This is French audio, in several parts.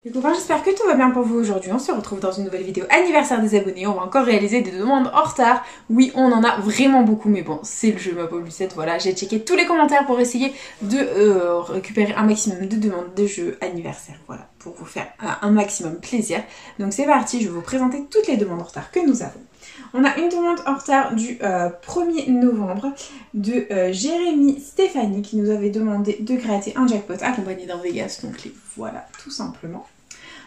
Les copains, j'espère que tout va bien pour vous aujourd'hui. On se retrouve dans une nouvelle vidéo anniversaire des abonnés. On va encore réaliser des demandes en retard. Oui, on en a vraiment beaucoup, mais bon, c'est le jeu, ma pauvre Lucette. Voilà, j'ai checké tous les commentaires pour essayer de récupérer un maximum de demandes de jeux anniversaire. Voilà, pour vous faire un maximum plaisir. Donc c'est parti, je vais vous présenter toutes les demandes en retard que nous avons. On a une demande en retard du 1er novembre de Jérémy Stéphanie qui nous avait demandé de gratter un jackpot accompagné d'un Vegas. Donc les voilà, tout simplement.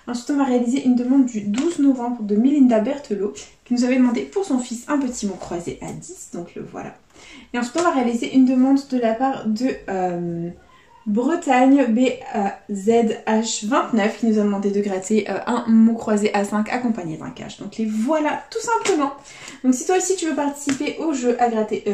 Ensuite, on va réaliser une demande du 12 novembre de Melinda Berthelot qui nous avait demandé pour son fils un petit mot croisé à 10. Donc le voilà. Et ensuite, on va réaliser une demande de la part de Bretagne BZH29 qui nous a demandé de gratter un mot croisé à 5 accompagné d'un cash. Donc les voilà tout simplement. Donc si toi aussi tu veux participer au jeu à gratter,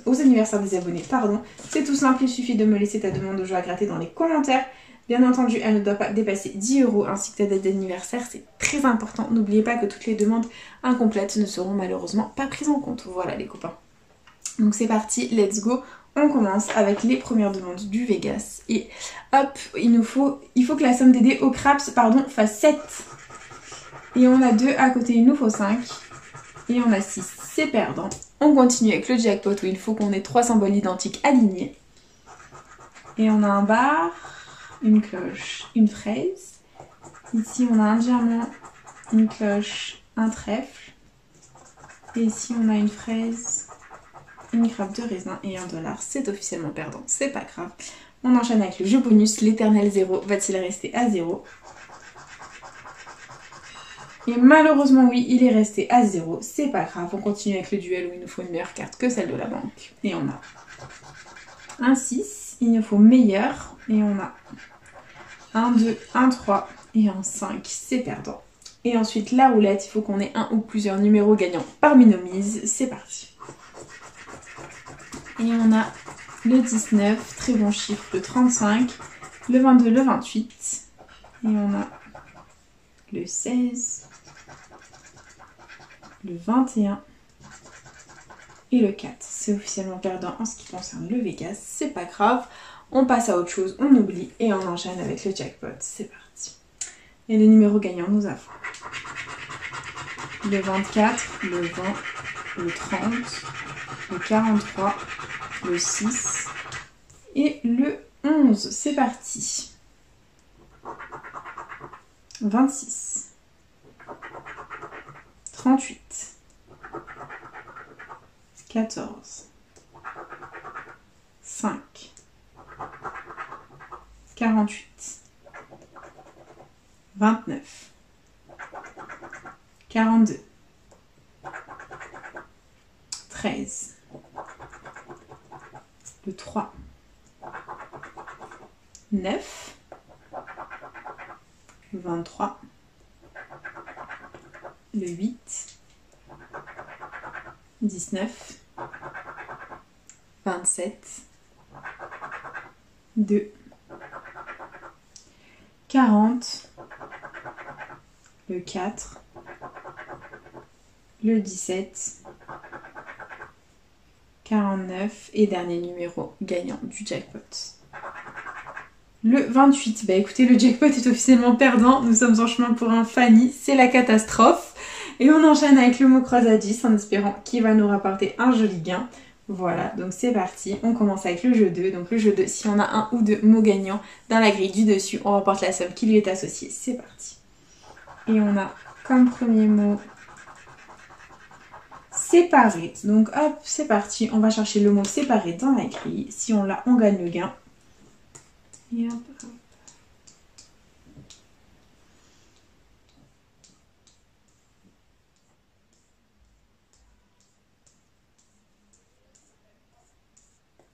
aux anniversaires des abonnés, pardon, c'est tout simple, il suffit de me laisser ta demande de jeu à gratter dans les commentaires. Bien entendu, elle ne doit pas dépasser 10 € ainsi que ta date d'anniversaire, c'est très important. N'oubliez pas que toutes les demandes incomplètes ne seront malheureusement pas prises en compte. Voilà les copains. Donc c'est parti, let's go. On commence avec les premières demandes du Vegas. Et hop, il faut que la somme des dés au craps, fasse 7. Et on a 2 à côté, il nous faut 5. Et on a 6, c'est perdant. On continue avec le jackpot où il faut qu'on ait 3 symboles identiques alignés. Et on a un bar, une cloche, une fraise. Ici on a un diamant, une cloche, un trèfle. Et ici on a une fraise, une grappe de raisin et $1. C'est officiellement perdant, c'est pas grave. On enchaîne avec le jeu bonus, l'éternel 0 va-t-il rester à 0? Et malheureusement oui, il est resté à 0, c'est pas grave. On continue avec le duel où il nous faut une meilleure carte que celle de la banque. Et on a un 6, il nous faut meilleur. Et on a un 2, un 3 et un 5, c'est perdant. Et ensuite la roulette, il faut qu'on ait un ou plusieurs numéros gagnants parmi nos mises, c'est parti. Et on a le 19, très bon chiffre, le 35, le 22, le 28. Et on a le 16, le 21 et le 4. C'est officiellement perdant en ce qui concerne le Vegas, c'est pas grave. On passe à autre chose, on oublie et on enchaîne avec le jackpot, c'est parti. Et les numéros gagnants, nous avons le 24, le 20, le 30, le 43, le 6 et le 11. C'est parti. 26, 38, 14, 5, 48, 29, 42, 13, le 3, 9, 23, le 8, 19, 27, 2, 40, le 4, le 17, 49 et dernier numéro gagnant du jackpot. Le 28, bah écoutez, le jackpot est officiellement perdant, nous sommes en chemin pour un Fanny, c'est la catastrophe. Et on enchaîne avec le mot croisé à 10 en espérant qu'il va nous rapporter un joli gain. Voilà, donc c'est parti, on commence avec le jeu 2. Donc le jeu 2, si on a un ou deux mots gagnants dans la grille du dessus, on remporte la somme qui lui est associée. C'est parti. Et on a comme premier mot séparé. Donc hop, c'est parti, on va chercher le mot séparé dans la grille. Si on l'a, on gagne le gain. Et hop, hop.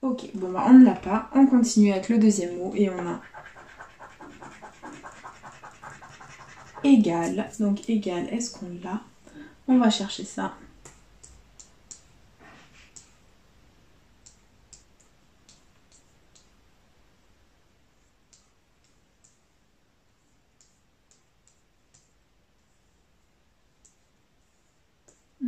Ok, bon bah on ne l'a pas. On continue avec le deuxième mot et on a égal. Donc égal, est-ce qu'on l'a? On va chercher ça.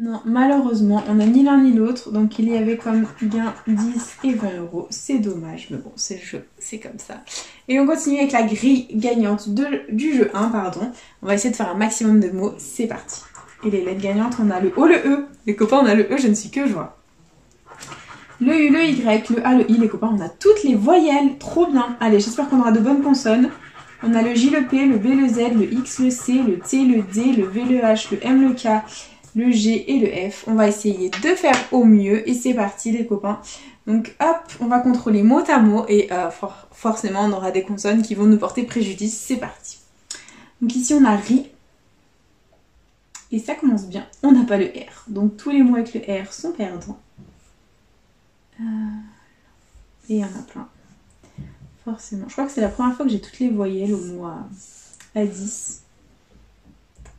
Non, malheureusement, on n'a ni l'un ni l'autre, donc il y avait comme gain 10 et 20 euros. C'est dommage, mais bon, c'est le jeu, c'est comme ça. Et on continue avec la grille gagnante du jeu 1, pardon. On va essayer de faire un maximum de mots, c'est parti. Et les lettres gagnantes, on a le O, le E. Les copains, on a le E, je ne suis que joie. Le U, le Y, le A, le I, les copains, on a toutes les voyelles, trop bien. Allez, j'espère qu'on aura de bonnes consonnes. On a le J, le P, le B, le Z, le X, le C, le T, le D, le V, le H, le M, le K, le G et le F. On va essayer de faire au mieux et c'est parti les copains. Donc hop, on va contrôler mot à mot et forcément on aura des consonnes qui vont nous porter préjudice. C'est parti. Donc ici on a RI et ça commence bien. On n'a pas le R. Donc tous les mots avec le R sont perdants. Et il y en a plein. Forcément. Je crois que c'est la première fois que j'ai toutes les voyelles au mot à 10.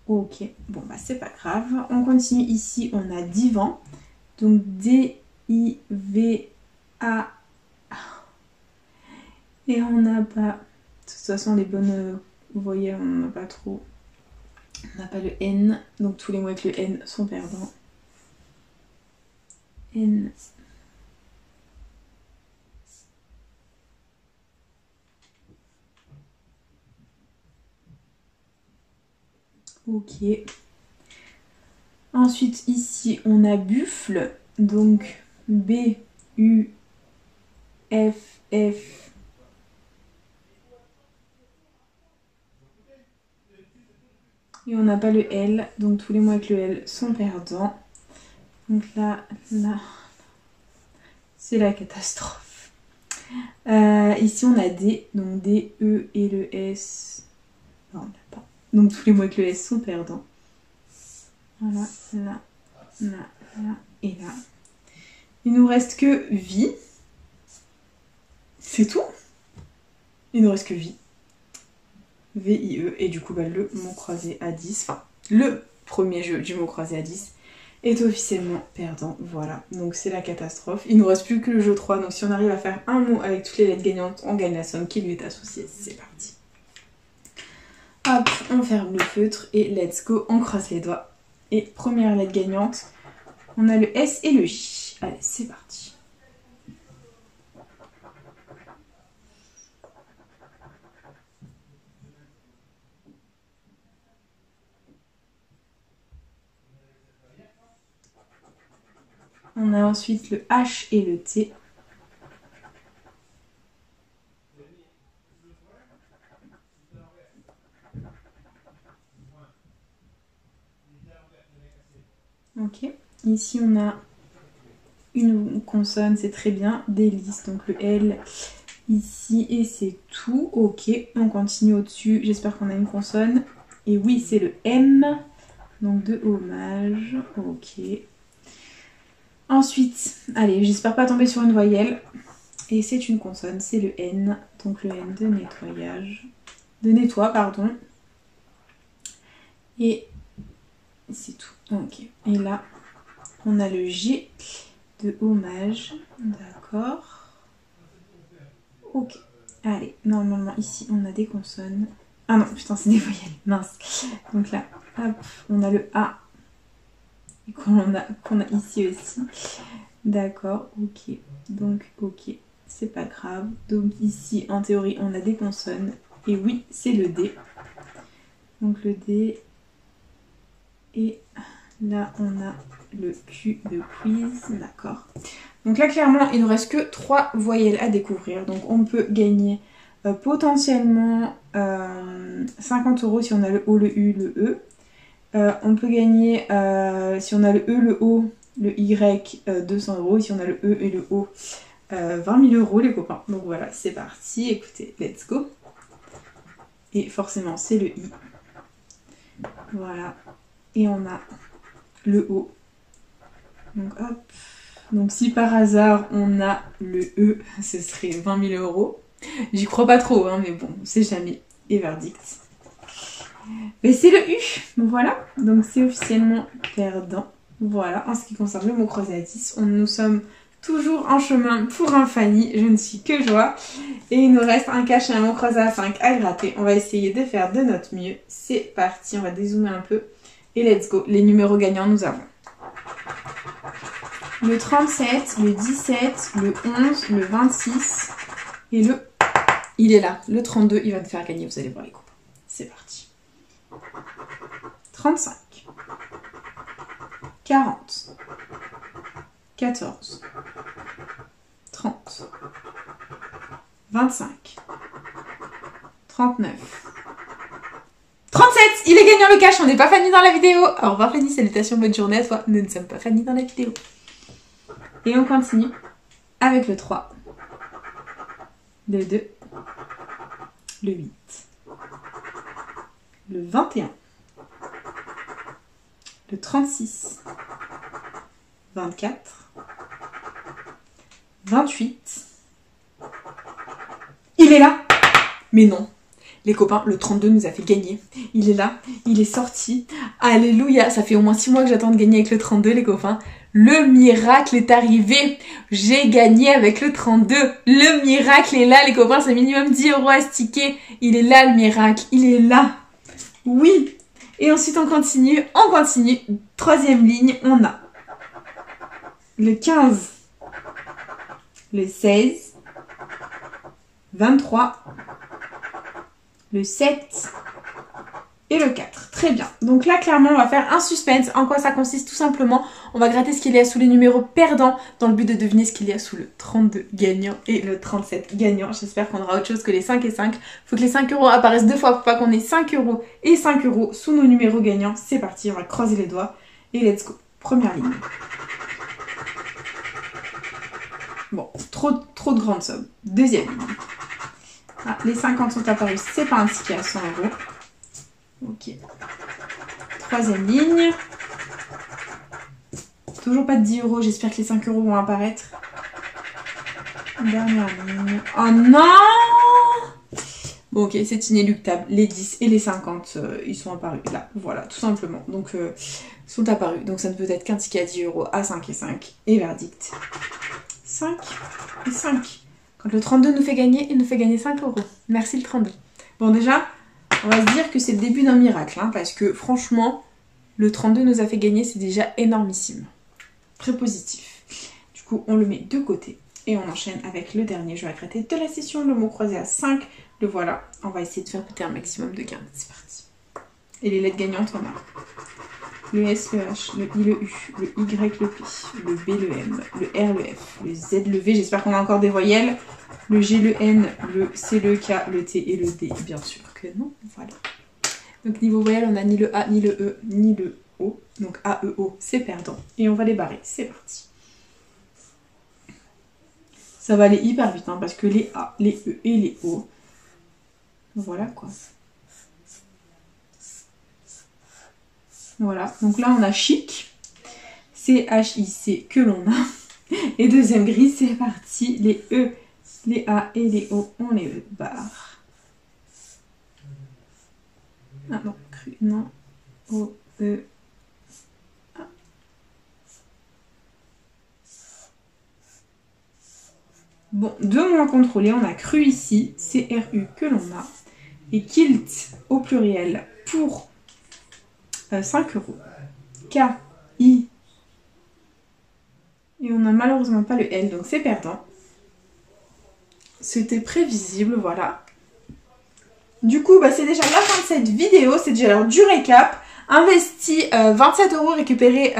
Ok, bon bah c'est pas grave. On continue ici, on a divan. Donc D-I-V-A. Et on n'a pas... De toute façon les bonnes voyelles, on n'en a pas trop. On n'a pas le N. Donc tous les mots avec le N sont perdants. N. Ok. Ensuite, ici, on a buffle. Donc, B-U-F-F. Et on n'a pas le L. Donc, tous les mots avec le L sont perdants. Donc là, c'est la catastrophe. Ici, on a D. Donc, D, E et le S. Non, on n'a pas. Donc tous les mots avec le S sont perdants. Voilà, là, là, là et là. Il nous reste que vie. C'est tout. Il nous reste que vie. V-I-E. Et du coup, bah, le mot croisé à 10. Enfin, le premier jeu du mot croisé à 10 est officiellement perdant. Voilà, donc c'est la catastrophe. Il nous reste plus que le jeu 3. Donc si on arrive à faire un mot avec toutes les lettres gagnantes, on gagne la somme qui lui est associée. C'est parti. Hop, on ferme le feutre et let's go, on croise les doigts. Et première lettre gagnante, on a le S et le J. Allez, c'est parti. On a ensuite le H et le T. Ok, ici on a une consonne, c'est très bien, des listes, donc le L ici et c'est tout. Ok, on continue au-dessus, j'espère qu'on a une consonne. Et oui, c'est le M, donc de hommage, ok. Ensuite, allez, j'espère pas tomber sur une voyelle. Et c'est une consonne, c'est le N, donc le N de nettoyage, de nettoie, pardon. Et c'est tout. Ok. Et là, on a le G de hommage. D'accord. Ok. Allez, normalement ici on a des consonnes. Ah non, putain, c'est des voyelles. Mince. Donc là, hop, on a le A. Et qu'on a ici aussi. D'accord, ok. Donc, ok. C'est pas grave. Donc ici, en théorie, on a des consonnes. Et oui, c'est le D. Donc le D. Et là, on a le Q de quiz, d'accord. Donc là, clairement, il ne nous reste que 3 voyelles à découvrir. Donc on peut gagner potentiellement 50 € si on a le O, le U, le E. On peut gagner, si on a le E, le O, le Y, 200 €. Si on a le E et le O, 20 000 € les copains. Donc voilà, c'est parti. Écoutez, let's go. Et forcément, c'est le I. Voilà. Et on a le O. Donc hop. Donc si par hasard on a le E, ce serait 20 000 €. J'y crois pas trop, hein, mais bon, on sait jamais. Et verdict. Mais c'est le U. Voilà. Donc c'est officiellement perdant. Voilà. En ce qui concerne le mot croisé à 10, nous sommes toujours en chemin pour un Fanny. Je ne suis que joie. Et il nous reste un cache et un mot croisé à 5 à gratter. On va essayer de faire de notre mieux. C'est parti. On va dézoomer un peu. Et let's go, les numéros gagnants nous avons le 37, le 17, le 11, le 26 et le... Il est là, le 32, il va me faire gagner, vous allez voir les copains. C'est parti. 35, 40, 14, 30, 25, 39, 37. Il est gagnant le cash, on n'est pas Fanny dans la vidéo. Au revoir Fanny, salutations, bonne journée à toi. Nous ne sommes pas Fanny dans la vidéo. Et on continue avec le 3, le 2, le 8, le 21, le 36, 24, 28. Il est là. Mais non. Les copains, le 32 nous a fait gagner. Il est là, il est sorti. Alléluia, ça fait au moins 6 mois que j'attends de gagner avec le 32, les copains. Le miracle est arrivé. J'ai gagné avec le 32. Le miracle est là, les copains. C'est minimum 10 € à sticker. Il est là, le miracle. Il est là. Oui. Et ensuite, on continue. On continue. Troisième ligne, on a le 15, le 16, 23, le 7 et le 4. Très bien. Donc là, clairement, on va faire un suspense. En quoi ça consiste? Tout simplement, on va gratter ce qu'il y a sous les numéros perdants dans le but de deviner ce qu'il y a sous le 32 gagnant et le 37 gagnant. J'espère qu'on aura autre chose que les 5 et 5. Il faut que les 5 € apparaissent 2 fois pour pas qu'on ait 5 € et 5 € sous nos numéros gagnants. C'est parti, on va croiser les doigts et let's go. Première ligne. Bon, trop de grandes sommes. Deuxième ligne. Ah, les 50 sont apparus, c'est pas un ticket à 100 €. Ok. Troisième ligne. Toujours pas de 10 €, j'espère que les 5 € vont apparaître. Dernière ligne. Oh non! Bon, ok, c'est inéluctable. Les 10 et les 50, ils sont apparus là. Voilà, tout simplement. Donc, sont apparus. Donc, ça ne peut être qu'un ticket à 10 € à 5 et 5. Et verdict. 5 et 5. Quand le 32 nous fait gagner, il nous fait gagner 5 €. Merci le 32. Bon, déjà, on va se dire que c'est le début d'un miracle, hein, parce que franchement, le 32 nous a fait gagner, c'est déjà énormissime. Très positif. Du coup, on le met de côté et on enchaîne avec le dernier jeu à gratter de la session, le mot croisé à 5. Le voilà. On va essayer de faire péter un maximum de gains. C'est parti. Et les lettres gagnantes, on a le S, le H, le I, le U, le Y, le P, le B, le M, le R, le F, le Z, le V. J'espère qu'on a encore des voyelles. Le G, le N, le C, le K, le T et le D. Bien sûr que non. Voilà. Donc niveau voyelle, on n'a ni le A, ni le E, ni le O. Donc A, E, O, c'est perdant. Et on va les barrer. C'est parti. Ça va aller hyper vite, hein, parce que les A, les E et les O. Voilà quoi. Voilà. Donc là, on a chic. C-H-I-C que l'on a. Et deuxième grille, c'est parti. Les E, les A et les O, on les barre. Ah non, cru, non. O, E, A. Bon, deux moins contrôlés, on a cru ici, C-R-U que l'on a. Et kilt au pluriel pour 5 €. K-I. Et on n'a malheureusement pas le L, donc c'est perdant. C'était prévisible, voilà. Du coup, bah, c'est déjà la fin de cette vidéo. C'est déjà l'heure du récap. Investi 27 €, récupéré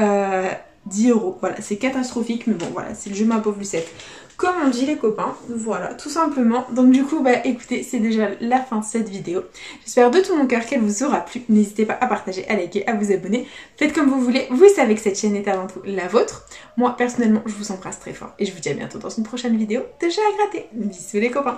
10 €. Voilà, c'est catastrophique, mais bon, voilà, c'est le jeu ma pauvre Lucette. Comme on dit les copains, voilà, tout simplement. Donc du coup, bah écoutez, c'est déjà la fin de cette vidéo. J'espère de tout mon cœur qu'elle vous aura plu. N'hésitez pas à partager, à liker, à vous abonner. Faites comme vous voulez, vous savez que cette chaîne est avant tout la vôtre. Moi, personnellement, je vous embrasse très fort. Et je vous dis à bientôt dans une prochaine vidéo de jeux à gratter. Bisous les copains.